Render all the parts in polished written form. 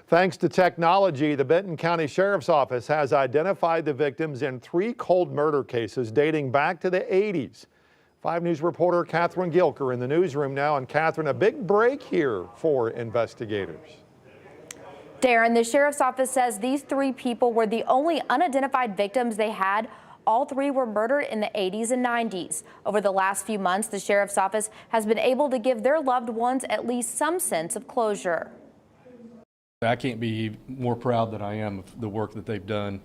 Thanks to technology, the Benton County Sheriff's Office has identified the victims in 3 cold murder cases dating back to the 80s. 5 News reporter Catherine Gilker in the newsroom now. And Catherine, a big break here for investigators. Darren, the Sheriff's Office says these 3 people were the only unidentified victims they had. All 3 were murdered in the 80s and 90s. Over the last few months, the Sheriff's Office has been able to give their loved ones at least some sense of closure. I can't be more proud than I am of the work that they've done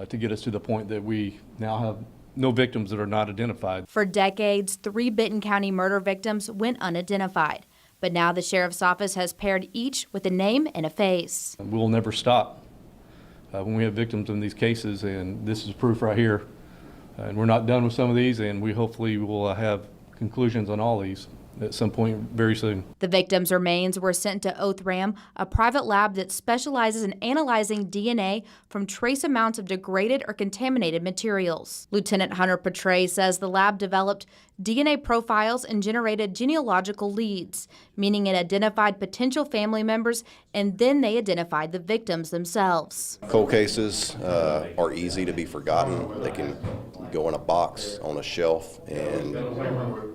to get us to the point that we now have no victims that are not identified. For decades, 3 Benton County murder victims went unidentified. But now the Sheriff's Office has paired each with a name and a face. We'll never stop when we have victims in these cases, and this is proof right here. And we're not done with some of these, and we hopefully will have conclusions on all these at some point very soon. The victims' remains were sent to Othram, a private lab that specializes in analyzing DNA from trace amounts of degraded or contaminated materials. Lieutenant Hunter Petray says the lab developed DNA profiles and generated genealogical leads, meaning it identified potential family members, and then they identified the victims themselves. Cold cases are easy to be forgotten. They can go in a box on a shelf and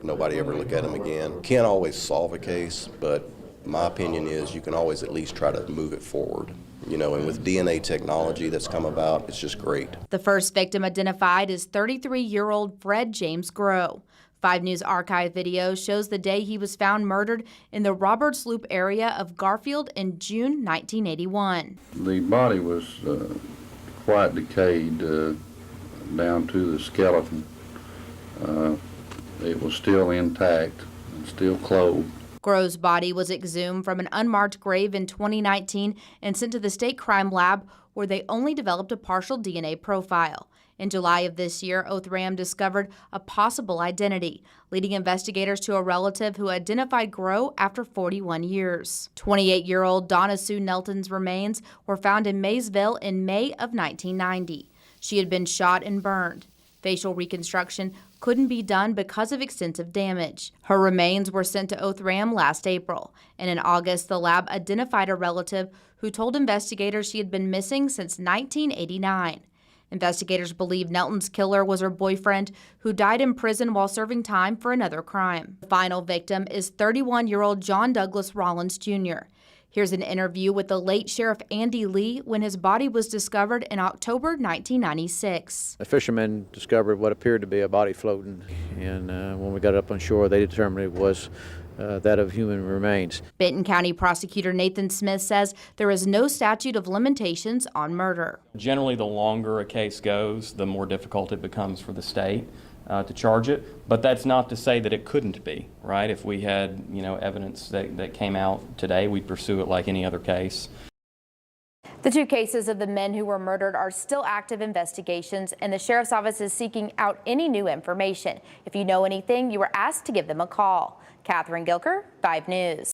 nobody ever look at them again. Can't always solve a case, but my opinion is you can always at least try to move it forward. You know, and with DNA technology that's come about, it's just great. The first victim identified is 33-year-old Fred James Grow. 5 News archive video shows the day he was found murdered in the Roberts Loop area of Garfield in June 1981. The body was quite decayed down to the skeleton. It was still intact and still clothed. Grow's body was exhumed from an unmarked grave in 2019 and sent to the state crime lab, where they only developed a partial DNA profile. In July of this year, Othram discovered a possible identity, leading investigators to a relative who identified Grow after 41 years. 28-year-old Donna Sue Nelton's remains were found in Maysville in May of 1990. She had been shot and burned. Facial reconstruction couldn't be done because of extensive damage. Her remains were sent to Othram last April, and in August, the lab identified a relative who told investigators she had been missing since 1989. Investigators believe Nelton's killer was her boyfriend, who died in prison while serving time for another crime. The final victim is 31-year-old John Douglas Rollins, Jr. Here's an interview with the late Sheriff Andy Lee when his body was discovered in October 1996. The fishermen discovered what appeared to be a body floating, and when we got up on shore, they determined it was that of human remains. Benton County Prosecutor Nathan Smith says there is no statute of limitations on murder. Generally, the longer a case goes, the more difficult it becomes for the state to charge it, but that's not to say that it couldn't be, right? If we had, evidence that came out today, we'd pursue it like any other case. The 2 cases of the men who were murdered are still active investigations, and the Sheriff's Office is seeking out any new information. If you know anything, you are asked to give them a call. Catherine Gilker, 5 News.